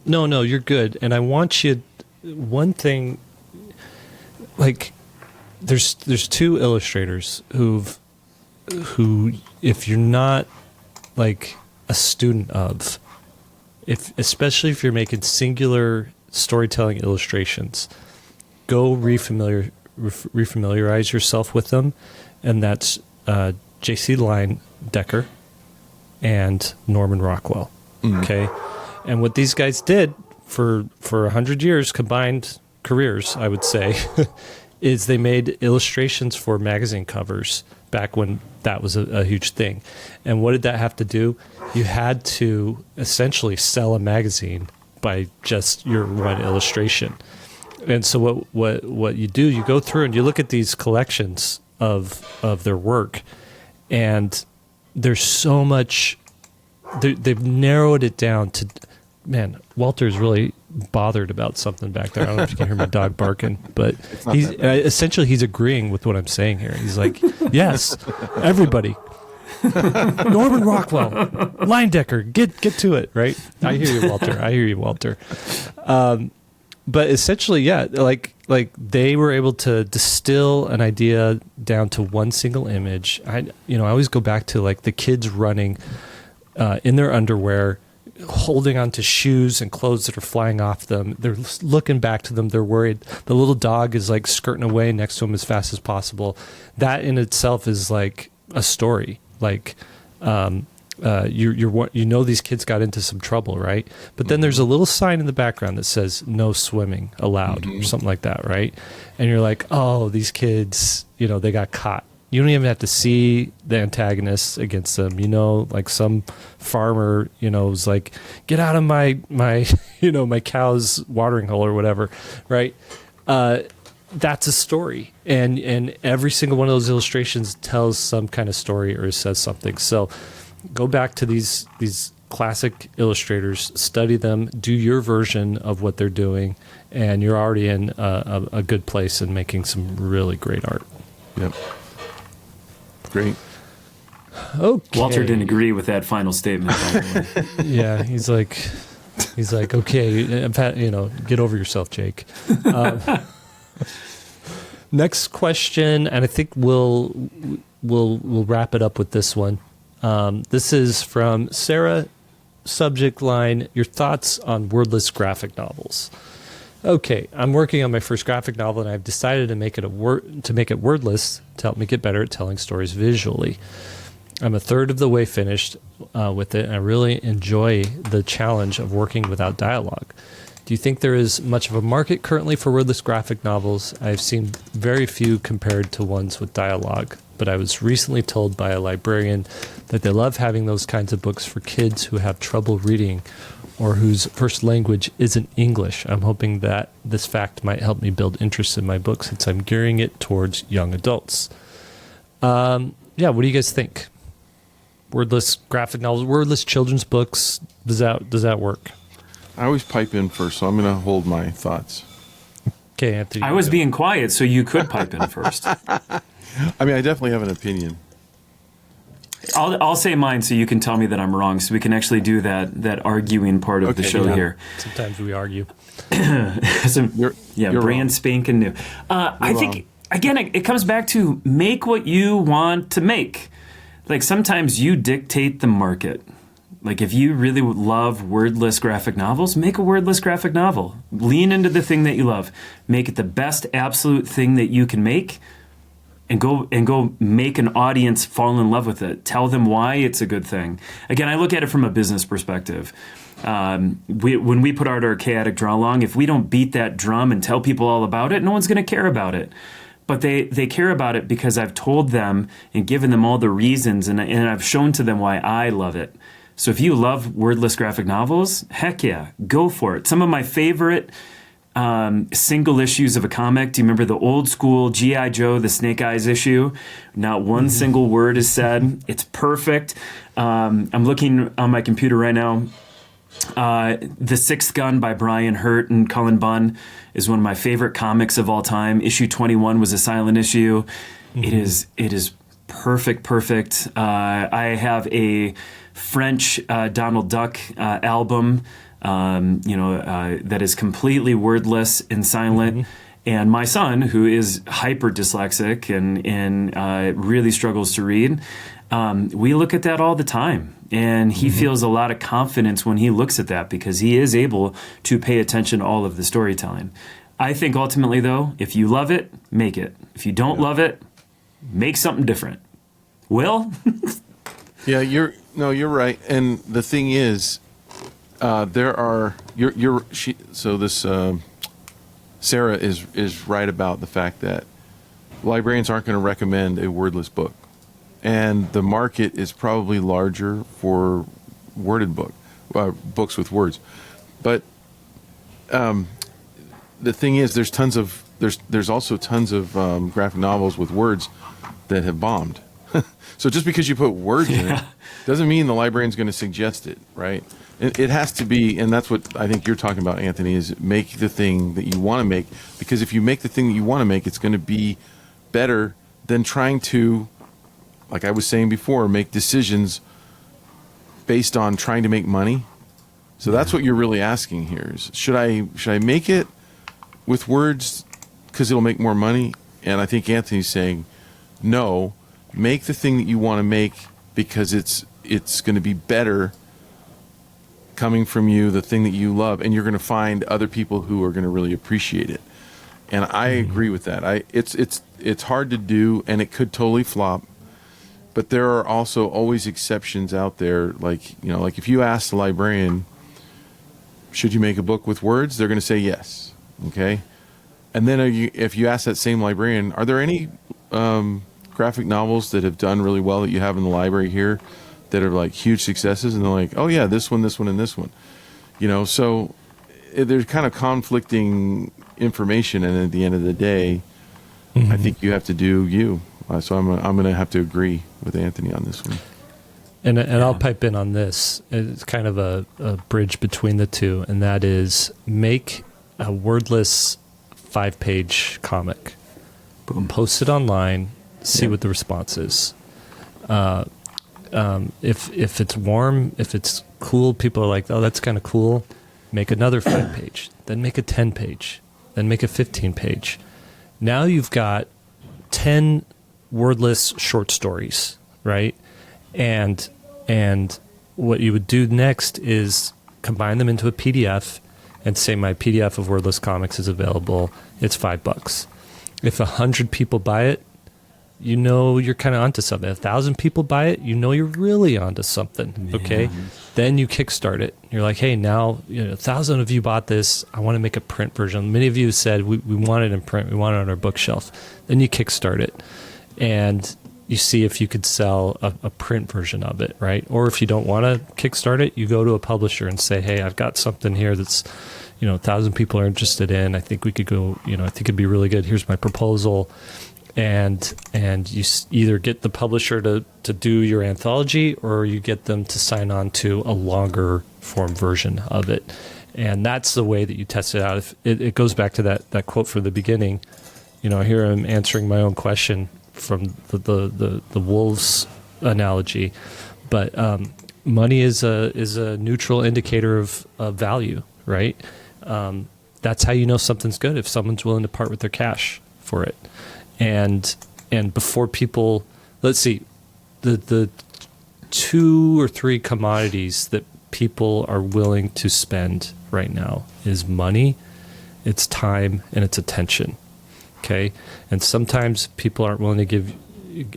No, you're good. And I want you, one thing, like, there's 2 illustrators who, if you're not, like, a student of, especially if you're making singular storytelling illustrations, go refamiliarize yourself with them. And that's J.C. Decker and Norman Rockwell. Okay. And what these guys did for 100 years, combined careers, I would say, is they made illustrations for magazine covers back when that was a huge thing. And what did that have to do? You had to essentially sell a magazine by just your one illustration. And so what you do, you go through and you look at these collections of their work, and there's so much, they've narrowed it down to, man, Walter's really bothered about something back there. I don't know if you can hear my dog barking, but he's he's agreeing with what I'm saying here. He's like, yes, everybody, Norman Rockwell, Leyendecker, get to it, right? I hear you, Walter. But essentially, yeah, like they were able to distill an idea down to one single image. I always go back to, like, the kids running in their underwear, holding onto shoes and clothes that are flying off them. They're looking back to them. They're worried. The little dog is, like, skirting away next to him as fast as possible. That in itself is, like, a story. Like, these kids got into some trouble, right? But then there's a little sign in the background that says no swimming allowed, or something like that, right? And you're like, oh, these kids, they got caught. You don't even have to see the antagonists against them. Like some farmer, was like, get out of my my cow's watering hole or whatever, right? That's a story. And every single one of those illustrations tells some kind of story or says something. So go back to these classic illustrators, study them, do your version of what they're doing, and you're already in a good place and making some really great art. Yep. Great. Okay. Walter didn't agree with that final statement, by the way. Yeah, he's like, okay, get over yourself, Jake. Next question, and I think we'll wrap it up with this one. This is from Sarah. Subject line: your thoughts on wordless graphic novels. Okay, I'm working on my first graphic novel, and I've decided to make it wordless to help me get better at telling stories visually. I'm a third of the way finished with it, and I really enjoy the challenge of working without dialogue. Do you think there is much of a market currently for wordless graphic novels? I've seen very few compared to ones with dialogue, but I was recently told by a librarian that they love having those kinds of books for kids who have trouble reading or whose first language isn't English. I'm hoping that this fact might help me build interest in my book since I'm gearing it towards young adults. What do you guys think? Wordless graphic novels, wordless children's books, does that work? I always pipe in first, so I'm going to hold my thoughts. Okay, Anthony. I was being quiet, so you could pipe in first. I mean, I definitely have an opinion. I'll say mine so you can tell me that I'm wrong, so we can actually do that arguing part of the show here. Sometimes we argue. You're brand wrong. spanking new. I think, again, it comes back to make what you want to make. Like, sometimes you dictate the market. Like, if you really love wordless graphic novels, make a wordless graphic novel. Lean into the thing that you love. Make it the best absolute thing that you can make, and go make an audience fall in love with it. Tell them why it's a good thing. Again, I look at it from a business perspective. When we put out our chaotic draw along, if we don't beat that drum and tell people all about it, no one's going to care about it. But they care about it because I've told them and given them all the reasons, and I've shown to them why I love it. So if you love wordless graphic novels, heck yeah, go for it. Some of my favorite single issues of a comic. Do you remember the old school G.I. Joe, the Snake Eyes issue? Not one single word is said. It's perfect. I'm looking on my computer right now. The Sixth Gun by Brian Hurt and Cullen Bunn is one of my favorite comics of all time. Issue 21 was a silent issue. Mm-hmm. It is perfect. I have a French Donald Duck album, that is completely wordless and silent. Mm-hmm. And my son, who is hyper dyslexic and really struggles to read, we look at that all the time. And he feels a lot of confidence when he looks at that because he is able to pay attention to all of the storytelling. I think ultimately, though, if you love it, make it. If you don't love it, make something different. Will? Yeah, you're right. And the thing is, Sarah is right about the fact that librarians aren't going to recommend a wordless book. And the market is probably larger for worded books with words. But the thing is, there's also tons of graphic novels with words that have bombed. So just because you put words in it doesn't mean the librarian's going to suggest it, right? It has to be, and that's what I think you're talking about, Anthony, is make the thing that you want to make. Because if you make the thing that you want to make, it's going to be better than trying to, like I was saying before, make decisions based on trying to make money. So that's what you're really asking here is, should I make it with words because it'll make more money? And I think Anthony's saying, no, make the thing that you want to make because it's going to be better coming from you, the thing that you love, and you're going to find other people who are going to really appreciate it. And I agree with that. It's hard to do, and it could totally flop. But there are also always exceptions out there. Like if you ask the librarian, should you make a book with words? They're going to say yes. Okay. And then if you ask that same librarian, are there any graphic novels that have done really well that you have in the library here that are like huge successes? And they're like, oh yeah, this one, and this one. So there's kind of conflicting information, and at the end of the day, I think you have to do you. So I'm going to have to agree with Anthony on this one. And I'll pipe in on this. It's kind of a bridge between the two, and that is make a wordless 5-page comic. Boom. Post it online, see what the response is. If it's warm, if it's cool, people are like, oh, that's kind of cool. Make another 5-page, then make a 10-page, then make a 15-page. Now you've got 10 wordless short stories, right? And what you would do next is combine them into a PDF and say my PDF of wordless comics is available. It's $5. If 100 people buy it, you know you're kind of onto something. 1,000 people buy it, you know you're really onto something. Okay, then you kickstart it. You're like, hey, now 1,000 of you bought this. I want to make a print version. Many of you said we want it in print. We want it on our bookshelf. Then you kickstart it, and you see if you could sell a print version of it, right? Or if you don't want to kickstart it, you go to a publisher and say, hey, I've got something here that's 1,000 people are interested in. I think we could go. I think it'd be really good. Here's my proposal. And you either get the publisher to do your anthology, or you get them to sign on to a longer form version of it. And that's the way that you test it out. If it goes back to that quote from the beginning. Here I'm answering my own question from the wolves analogy, but money is a neutral indicator of value, right? That's how you know something's good, if someone's willing to part with their cash for it. And before people, let's see, the 2 or 3 commodities that people are willing to spend right now is money, it's time, and it's attention. Okay, and sometimes people aren't willing to give.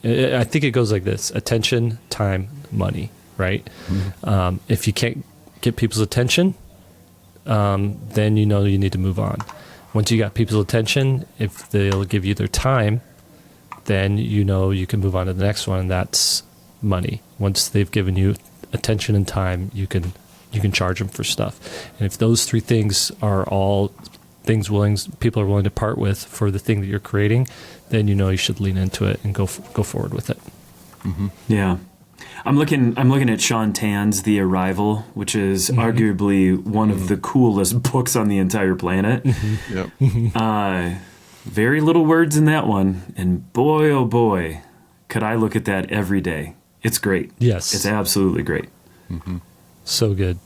I think it goes like this: attention, time, money. Right? Mm-hmm. If you can't get people's attention, then you need to move on. Once you got people's attention, if they'll give you their time, then you can move on to the next one, and that's money. Once they've given you attention and time, you can charge them for stuff. And if those 3 things are all things people are willing to part with for the thing that you're creating, then you should lean into it and go forward with it. Mm-hmm. Yeah. I'm looking at Sean Tan's The Arrival, which is arguably one of the coolest books on the entire planet. Mm-hmm. Yep. Very little words in that one, and boy, oh boy, could I look at that every day. It's great. Yes, it's absolutely great. Mm-hmm. So good.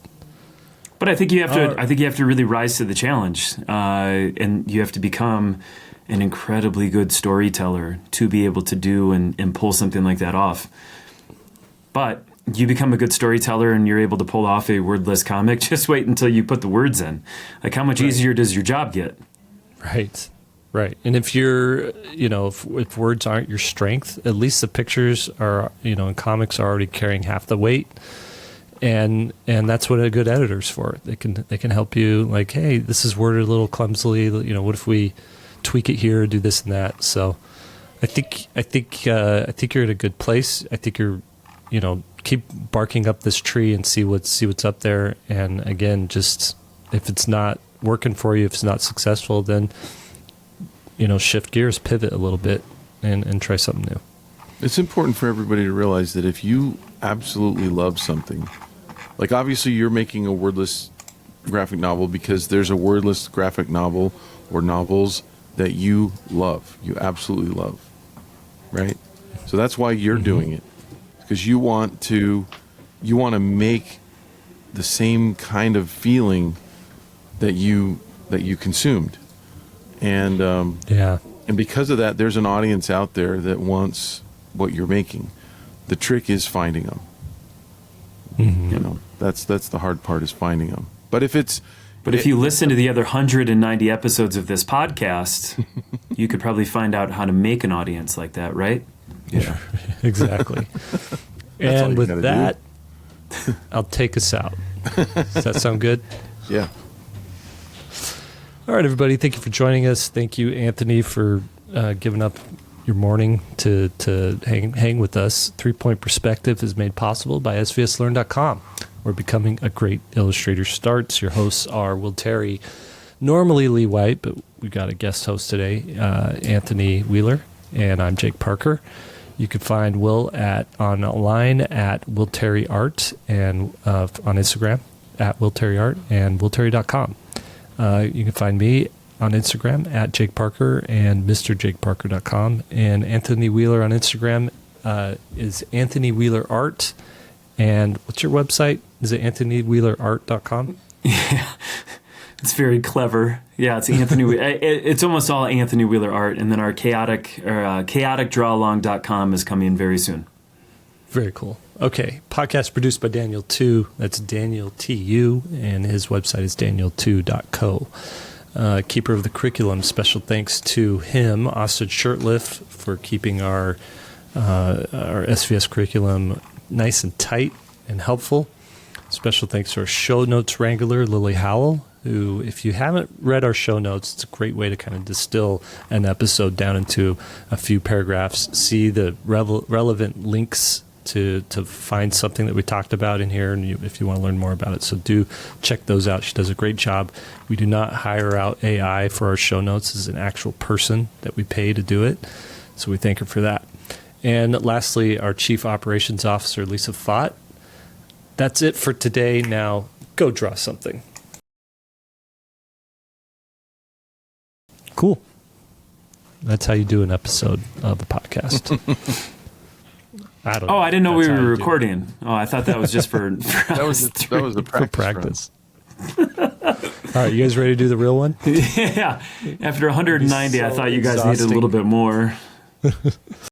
But I think you have to. I think you have to really rise to the challenge, and you have to become an incredibly good storyteller to be able to do and pull something like that off. But you become a good storyteller and you're able to pull off a wordless comic. Just wait until you put the words in. Like, how much easier does your job get? Right. And if you're, if words aren't your strength, at least the pictures are, in comics are already carrying half the weight. And that's what a good editor's for. They can help you, like, hey, this is worded a little clumsily. What if we tweak it here, do this and that? So I think you're in a good place. I think you're, keep barking up this tree and see what's up there. And again, just if it's not working for you, if it's not successful, then shift gears, pivot a little bit, and try something new. It's important for everybody to realize that if you absolutely love something, like obviously you're making a wordless graphic novel because there's a wordless graphic novel or novels that you love, you absolutely love, right? So that's why you're doing it, because you want to make the same kind of feeling that you consumed, and and because of that, there's an audience out there that wants what you're making. The trick is finding them. Mm-hmm. That's the hard part, is finding them. But if you listen to the other 190 episodes of this podcast, you could probably find out how to make an audience like that, right? Yeah, exactly. And with that, I'll take us out. Does that sound good? Yeah. All right, everybody. Thank you for joining us. Thank you, Anthony, for giving up your morning to hang with us. 3-Point Perspective is made possible by SVSLearn.com, where becoming a great illustrator starts. Your hosts are Will Terry, normally Lee White, but we've got a guest host today, Anthony Wheeler, and I'm Jake Parker. You can find Will online at Will Terry Art, and on Instagram at Will Terry Art, and willterry.com. You can find me on Instagram at Jake Parker and MrJakeParker.com. And Anthony Wheeler on Instagram is Anthony Wheeler Art. And what's your website? Is it AnthonyWheelerArt.com? Yeah. It's very clever. Yeah, it's Anthony. It's almost all Anthony Wheeler art, and then our chaoticdrawalong.com is coming very soon. Very cool. Okay, podcast produced by Daniel Tu. That's Daniel Tu, and his website is daniel2.co. Keeper of the curriculum. Special thanks to him, Austin Shirtliff, for keeping our SVS curriculum nice and tight and helpful. Special thanks to our show notes wrangler, Lily Howell, who, if you haven't read our show notes, it's a great way to kind of distill an episode down into a few paragraphs, see the relevant links to find something that we talked about in here, and if you want to learn more about it. So do check those out. She does a great job. We do not hire out AI for our show notes. This is an actual person that we pay to do it. So we thank her for that. And lastly, our Chief Operations Officer, Lisa Fott. That's it for today. Now, go draw something. Cool. That's how you do an episode of a podcast. I don't know. Oh, I didn't know That's we how were you do it. recording. Oh, I thought that was just for That was a For practice. practice. All right, you guys ready to do the real one? Yeah. After 190, I thought you guys needed a little bit more.